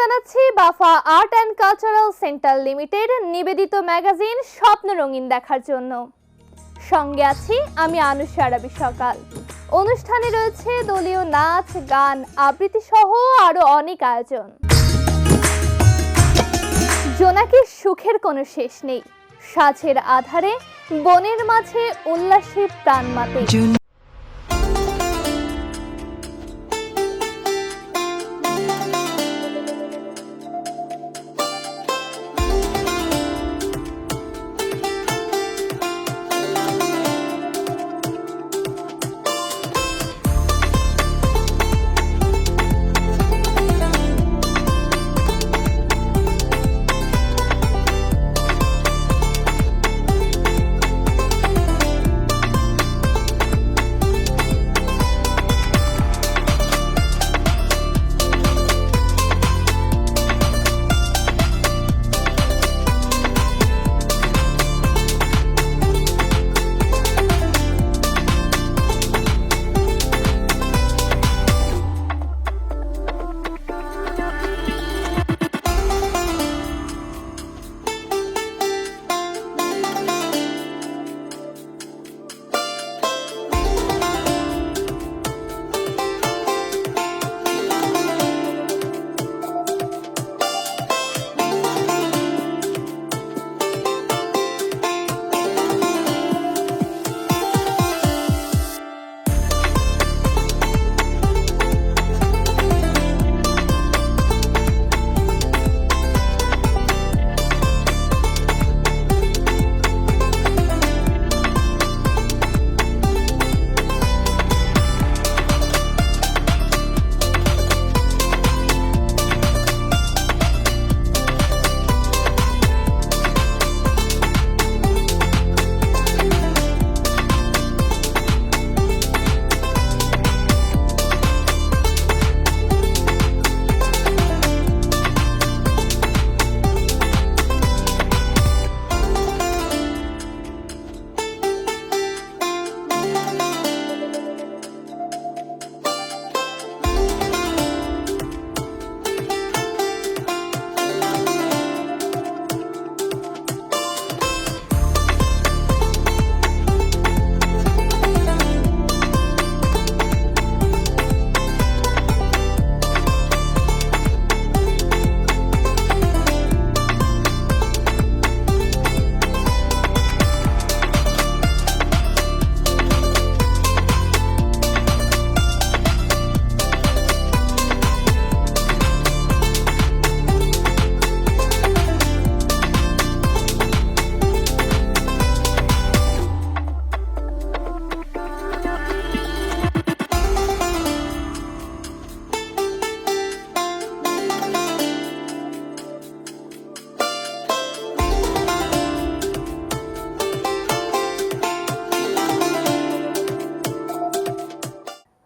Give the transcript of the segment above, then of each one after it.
জানাচ্ছি BAFA art and cultural centre limited নিবেদিত magazine স্বপ্ন রঙিন দেখার জন্য। সঙ্গে আছি আমি আনুষা আরবি সকাল। অনুষ্ঠানে রয়েছে দলীয় নাচ, গান, আবৃত্তি সহ আরো অনেক আয়োজন। জোনাকির সুখের কোনো শেষ নেই, সাজের আধারে বনের মাঝে উল্লাসে প্রাণ মাতে।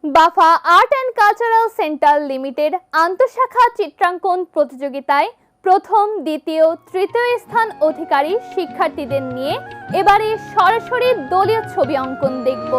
BAFA art and cultural centre limited আন্তঃশাখা চিত্রাঙ্কন প্রতিযোগিতায় প্রথম, দ্বিতীয়, তৃতীয় স্থান অধিকারী শিক্ষার্থীদের নিয়ে এবারে সরাসরি দলীয় ছবি অঙ্কন দেখব।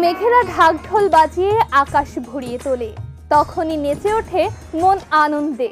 মেঘেরা ঢাকঢোল বাজিয়ে আকাশ ভরিয়ে তোলে, তখনই নেচে ওঠে মন আনন্দে।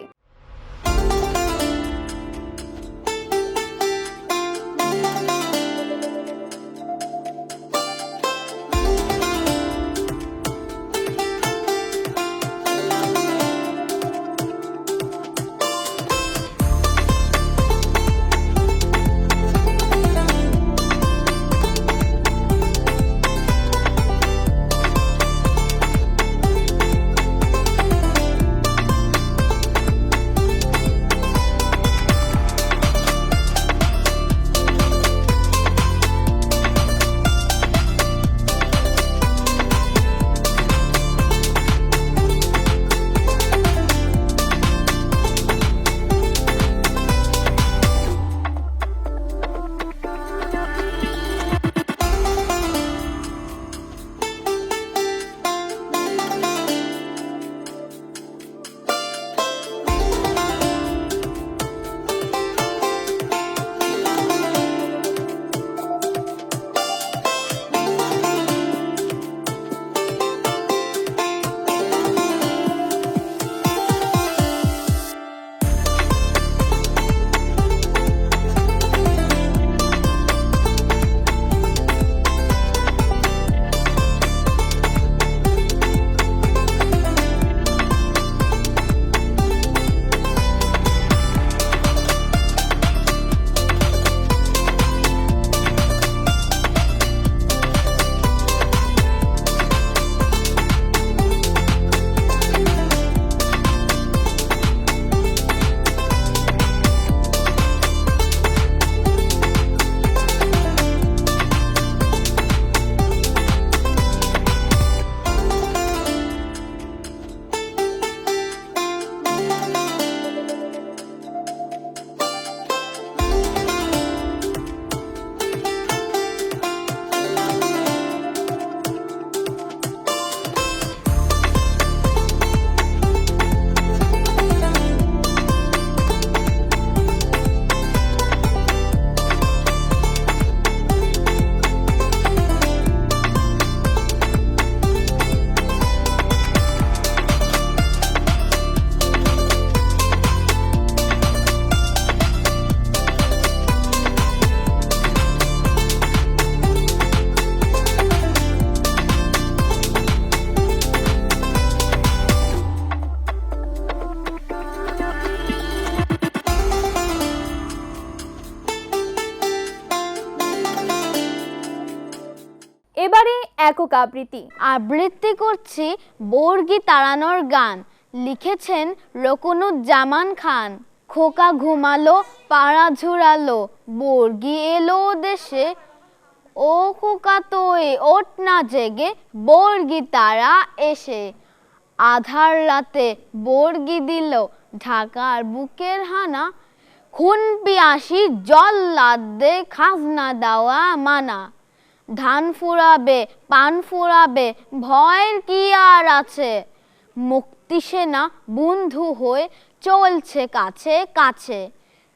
এবারে একক আবৃত্তি করছি বর্গি তাড়ানোর গান। লিখেছেন রকুনুজ্জামান খান। খোকা ঘুমালো, পাড়া ঝুরালো, বর্গি এলো দেশে, ও খোকা তোই ওঠ না জেগে, বর্গি তারা এসে। আধার রাতে বর্গি দিল ঢাকার বুকের হানা, খুন পিয়াসি জল্লাদে খাজনা দেওয়া মানা। ধান ফুরাবে, পান ফুরাবে, ভয়ের কি আর আছে, মুক্তি সেনা বন্ধু হয়ে চলছে কাছে কাছে।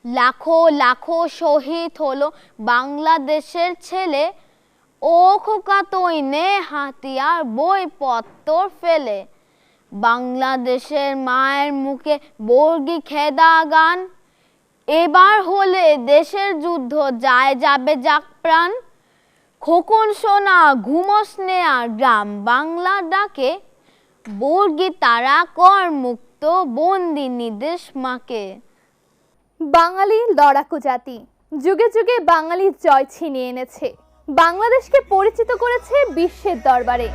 লাখো লাখো শহীদ হলো বাংলাদেশের ছেলে, ও খোকা তুই নে হাতিয়ার বইপত্তর ফেলে। বাংলাদেশের মায়ের মুখে বর্গি খেদা গান, এবার হলে দেশের যুদ্ধ যায় যাবে যাক প্রাণ। খোকন সোনা ঘুমোস নে আর গ্রাম বাংলা ডাকে, বর্গি তারা কর মুক্ত বন্দিনী দেশ মাকে। বাঙালি লড়াকু জাতি, যুগে যুগে বাঙালির জয় ছিনিয়ে এনেছে, বাংলাদেশকে পরিচিত করেছে বিশ্বের দরবারে।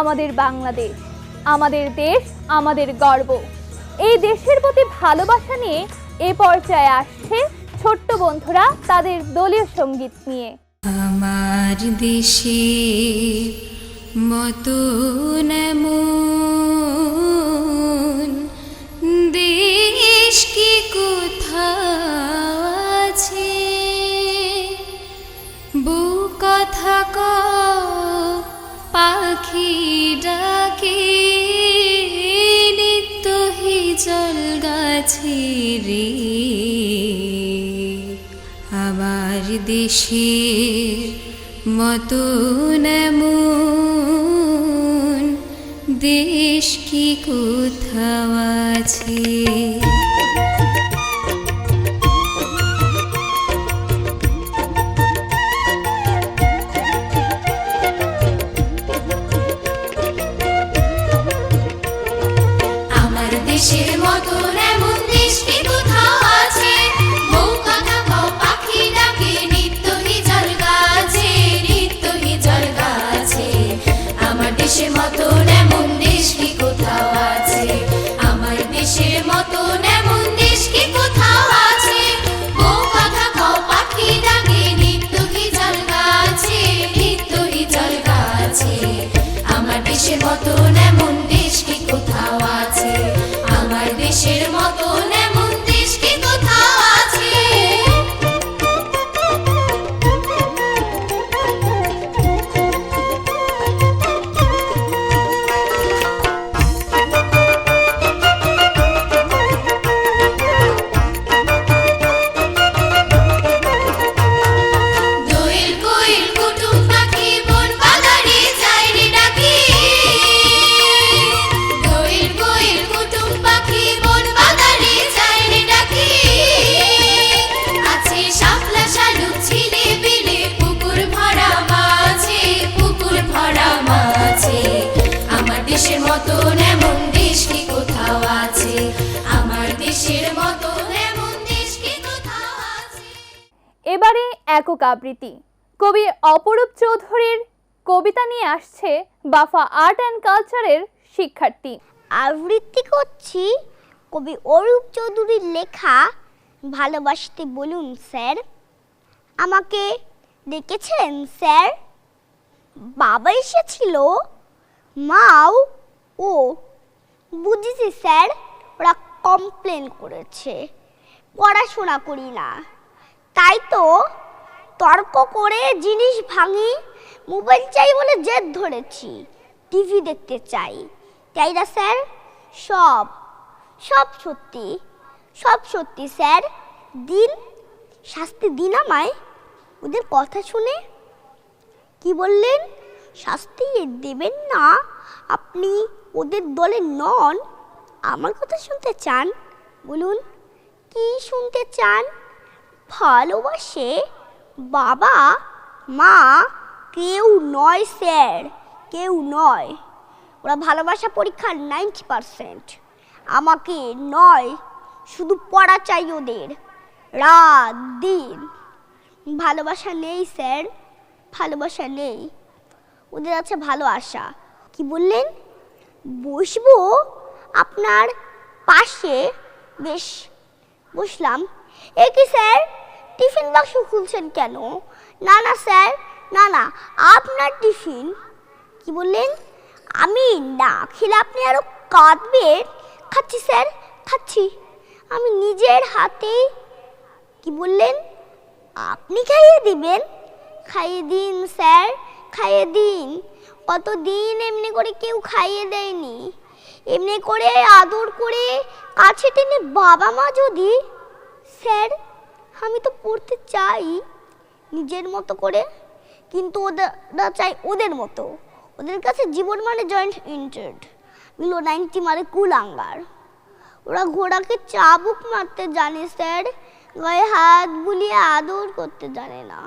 আমাদের বাংলাদেশ, আমাদের দেশ, আমাদের গর্ব। এই দেশের প্রতি ভালোবাসা নিয়ে এ পর্যায়ে আসছে ছোট্ট বন্ধুরা তাদের দলীয় সঙ্গীত নিয়ে। আমার দেশের মতন এমন দেশ কি কোথাও আছে, কথা কও পাখি ডাকে নিত্য হিজল গাছে রে। আমার দেশের মতন এমন দেশ কি কোথাও আছে। দেশের মতন এমন দেশ কি কোথাও আছে, বউ কথা কও পাখি ডাকে নিত্য হিজল গাছে, নিত্য হিজল গাছে। আমার দেশের মতন এমন দেশ কি কোথাও আছে, আমার দেশের মতন এমন দেশ কি কোথাও আছে, বউ কথা কও পাখি ডাকে নিত্য হিজল গাছে, নিত্য হিজল গাছে। আমার দেশের মতন এমন দেশ কি কোথাও আছে, আমার দেশের মতন এমন দেশ কি কোথাও আছে। দোয়েল কোয়েল কুটুম পাখি বন বাগানে যায় রে ডাকি, দোয়েল কোয়েল কুটুম পাখি বন বাগানে যায় রে ডাকি। আছে শাপলা শালুক ঝিলে বিলে পুকুর ভরা মাছে, পুকুর ভরা মাছে। আমার দেশের মতন এমন দেশ কি কোথাও আছে, আমার দেশের মতন এমন দেশ কি কোথাও আছে। এবারে একক আবৃত্তি। কবি অপরূপ চৌধুরীর কবিতা নিয়ে আসছে বাফা আর্ট অ্যান্ড কালচারের শিক্ষার্থী। আবৃত্তি করছি কবি অরূপ চৌধুরীর লেখা ভালোবাসতে বলুন স্যার। আমাকে ডেকেছেন স্যার, বাবা এসেছিল, মাও ও বুঝেছি স্যার, ওরা কমপ্লেন করেছে পড়াশোনা করি না, তাই তো তর্ক করে জিনিস ভাঙি, মোবাইল চাই বলে জেদ ধরেছি, টিভি দেখতে চাই, তাই না স্যার? সব সব সত্যি, সব সত্যি স্যার। দিন শাস্তি দিন আমায় ওদের কথা শুনে। কি বললেন? শাস্তি দেবেন না, আপনি ওদের দলে নন। আমার কথা শুনতে চান? বলুন কি শুনতে চান? ভালোবাসে বাবা মা কেউ নয় স্যার, কেউ নয়। ওরা ভালোবাসা পরীক্ষার 90%, আমাকে নয়, শুধু পড়া চাই ওদের রাত দিন। ভালোবাসা নেই স্যার, ভালোবাসা নেই, ওদের আছে ভালো আশা। কি বললেন? বসবো আপনার পাশে, বেশ বসলাম। এ কি স্যার, টিফিন বাক্স খুলছেন কেন? না না স্যার, না না, আপনার টিফিন। কি বললেন? আমি না খেলে আপনি আরো কাঁদবেন। খাচ্ছি স্যার, খাচ্ছি, আমি নিজের হাতেই। কি বললেন? আপনি খাইয়ে দিবেন? খাইয়ে দিন স্যার, খাইয়ে দিন। কতদিন এমনি করে কেউ খাইয়ে দেয়নি। এমনি করে আদর করে কাছে টেনে বাবা মা যদি। স্যার আমি তো পড়তে চাই নিজের মতো করে, কিন্তু ওরা চাই ওদের মতো। ওদের কাছে জীবন মানে জয়েন্ট ইন্টারেস্ট, বিলো 90 মানে কুলাঙ্গার। ওরা ঘোড়াকে চাবুক মারতে জানে স্যার, গায়ে হাত বুলিয়ে আদর করতে জানে না।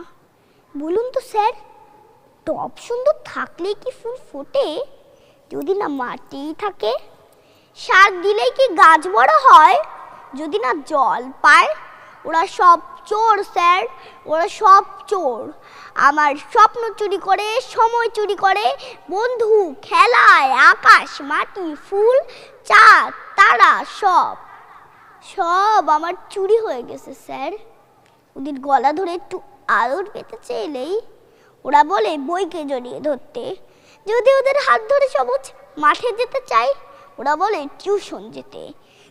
বলুন তো স্যার, টপ সুন্দর থাকলেই কি ফুল ফোটে? যদি না মাটি থাকে। সার দিলেই কি গাছ বড় হয়? যদি না জল পায়। ওরা সব চোর স্যার, ওরা সব চোর। আমার স্বপ্ন চুরি করে, সময় চুরি করে, বন্ধু, খেলায়, আকাশ, মাটি, ফুল, চাঁদ, তারা সব সব আমার চুরি হয়ে গেছে স্যার। ওদের গলা ধরে একটু আদর পেতে চাইলেই ওরা বলে বইকে জড়িয়ে ধরতে। যদি ওদের হাত ধরে সবুজ মাঠে যেতে চাই, ওরা বলে টিউশন যেতে।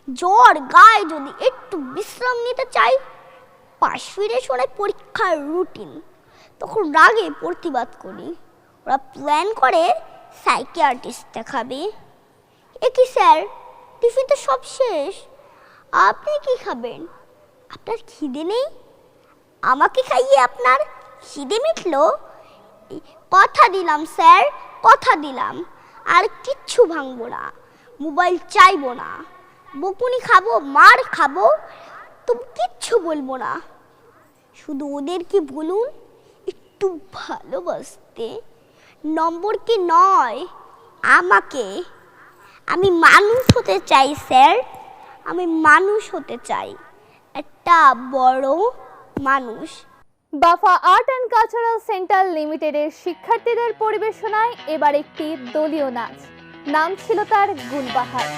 জ্বর গায়ে যদি একটু বিশ্রাম নিতে চাই, পাশ ফিরে শোনায় পরীক্ষার রুটিন। তখন রাগে প্রতিবাদ করি। ওরা প্ল্যান করে সাইকিয়াট্রিস্ট দেখাবে। এ কি স্যার, টিফিন তো সব শেষ, আপনি কি খাবেন? আপনার খিদে নেই? আমাকে খাইয়ে আপনার খিদে মিটলো? কথা দিলাম স্যার, কথা দিলাম, আর কিচ্ছু ভাঙবো না, মোবাইল চাইবো না, বকুনি খাবো, মার খাবো, তবু কিচ্ছু বলবো না। শুধু ওদেরকে বলুন একটু ভালোবাসতে, নম্বরকে নয় আমাকে। আমি মানুষ হতে চাই স্যার, আমি মানুষ হতে চাই, একটা বড় মানুষ। বাফা আর্ট অ্যান্ড কালচারাল সেন্টার লিমিটেডের শিক্ষার্থীদের পরিবেশনায় এবার একটি দলীয় নাচ, নাম ছিল তার গুলবাহার।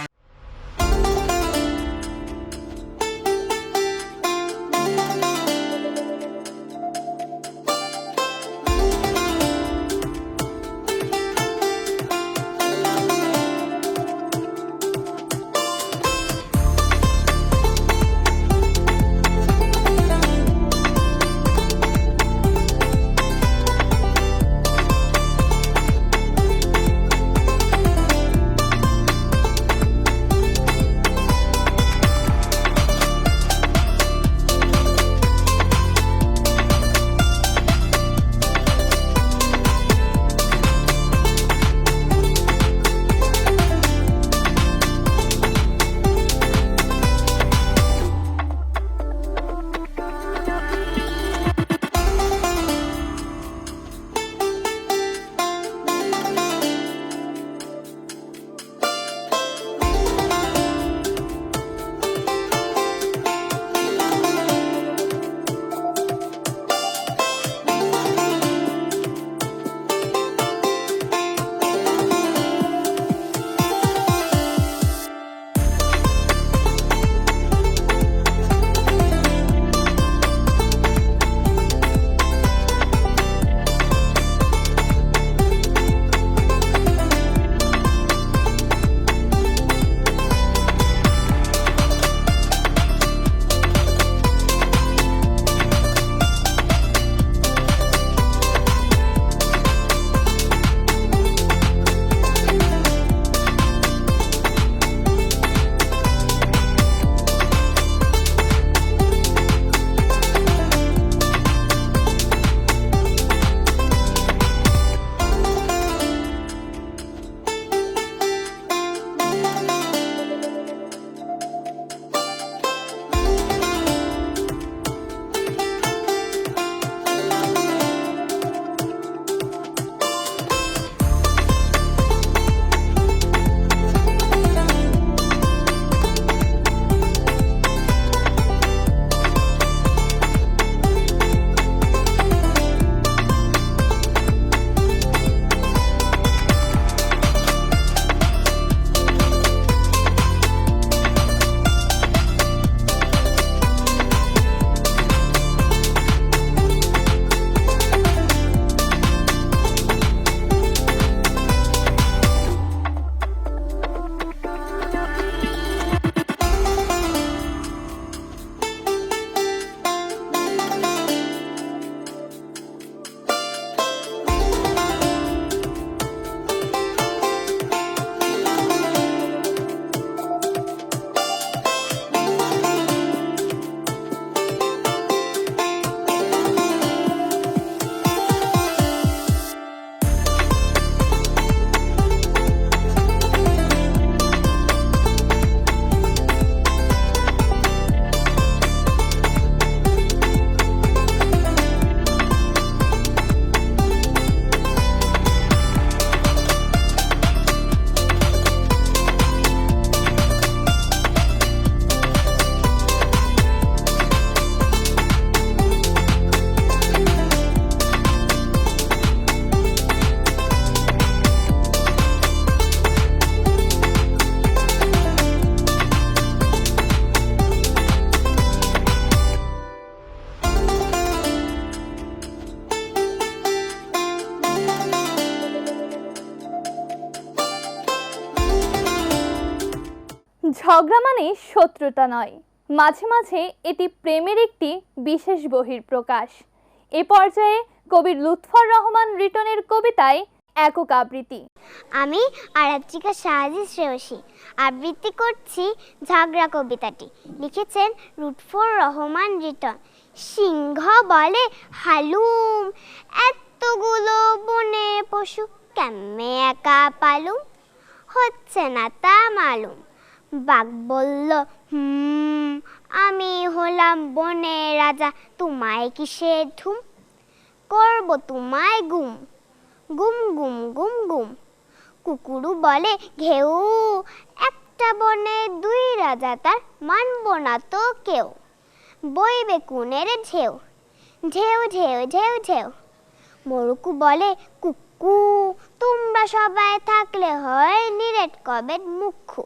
ঝগড়া মানে শত্রুতা নয়, মাঝে মাঝে এটি প্রেমের একটি বিশেষ বহিঃপ্রকাশ। এ পর্যায়ে কবি লুৎফর রহমান রিটনের কবিতায় একক আবৃত্তি। আমি আরাত্রিকা শাহজি শ্রেয়সী আবৃত্তি করছি ঝগড়া কবিতাটি। লিখেছেন লুৎফর রহমান রিটন। সিংহ বলে হালুম, এতগুলো বনে পশু কেমনে একা পালুম, হচ্ছে না তা মালুম। বাঘ বলল আমি হলাম বনে রাজা, তোমায় কিসে ধুম, করব তোমায় গুম, গুম গুম গুম গুম। কুকুরু বলে ঘেউ, একটা বনে দুই রাজা তার, মানব না তো কেউ, বইবে কুনের ঢেউ, ঢেউ ঢেউ ঢেউ ঢেউ। মোরকু বলে কুকু, তোমরা সবাই থাকলে হয় নিরেট কবে মুখ্যু,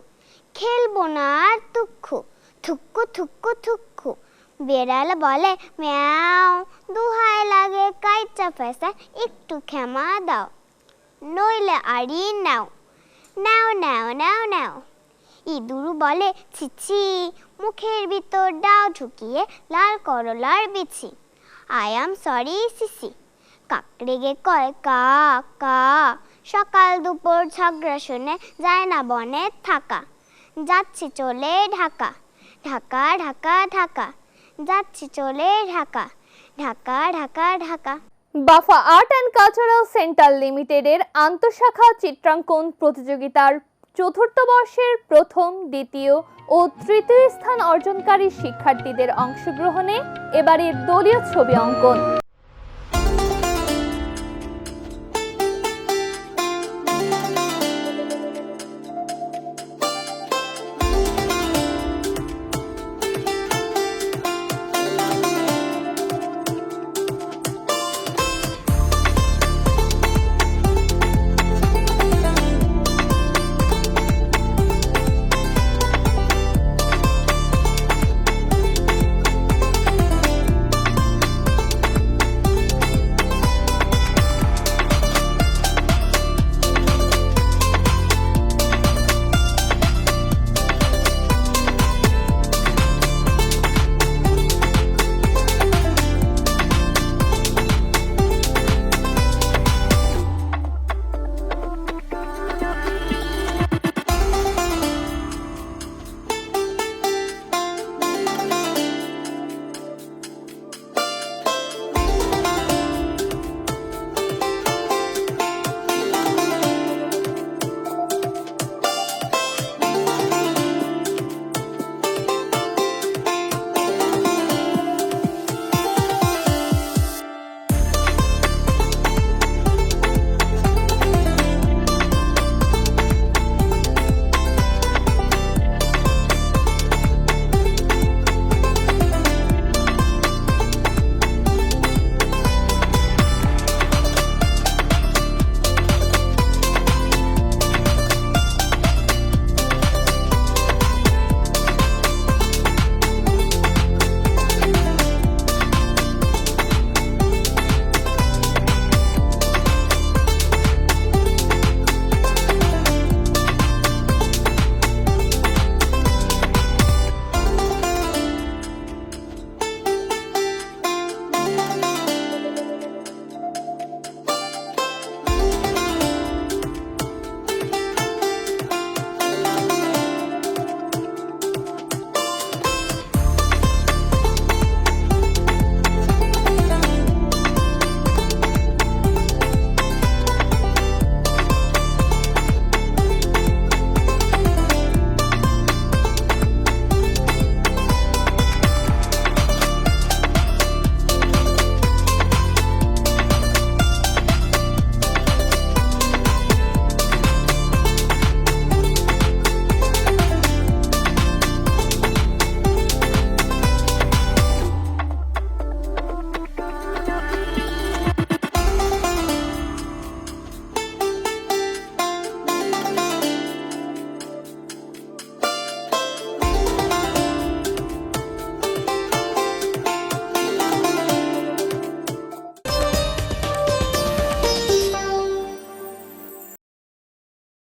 খেলবো না আর তুক্ষু, থুক্কু থুক্কু থুক্কু। বেড়াল বলে ম্যাও, দুহাই লাগে কাইচা ফেসা, একটু ক্ষমা দাও, নইলে আড়ি নাও, নাও নাও নাও নাও। ইঁদুর বলে ছিছি, মুখের ভিতর ডাও ঢুকিয়ে লাল করলার বিছি, আই অ্যাম সরি সিসি। কাকড়েগে কয় কা কা, সকাল দুপুর ঝগড়া শুনে যায় না বনে থাকা, যাচ্ছি চলে ঢাকা, ঢাকা ঢাকা ঢাকা, যাচ্ছি চলে Dhaka, Dhaka Dhaka Dhaka. BAFA art and cultural centre লিমিটেডের আন্তঃশাখা চিত্রাঙ্কন প্রতিযোগিতার চতুর্থ বর্ষের প্রথম, দ্বিতীয় ও তৃতীয় স্থান অর্জনকারী শিক্ষার্থীদের অংশগ্রহণে এবারের দলীয় ছবি অঙ্কন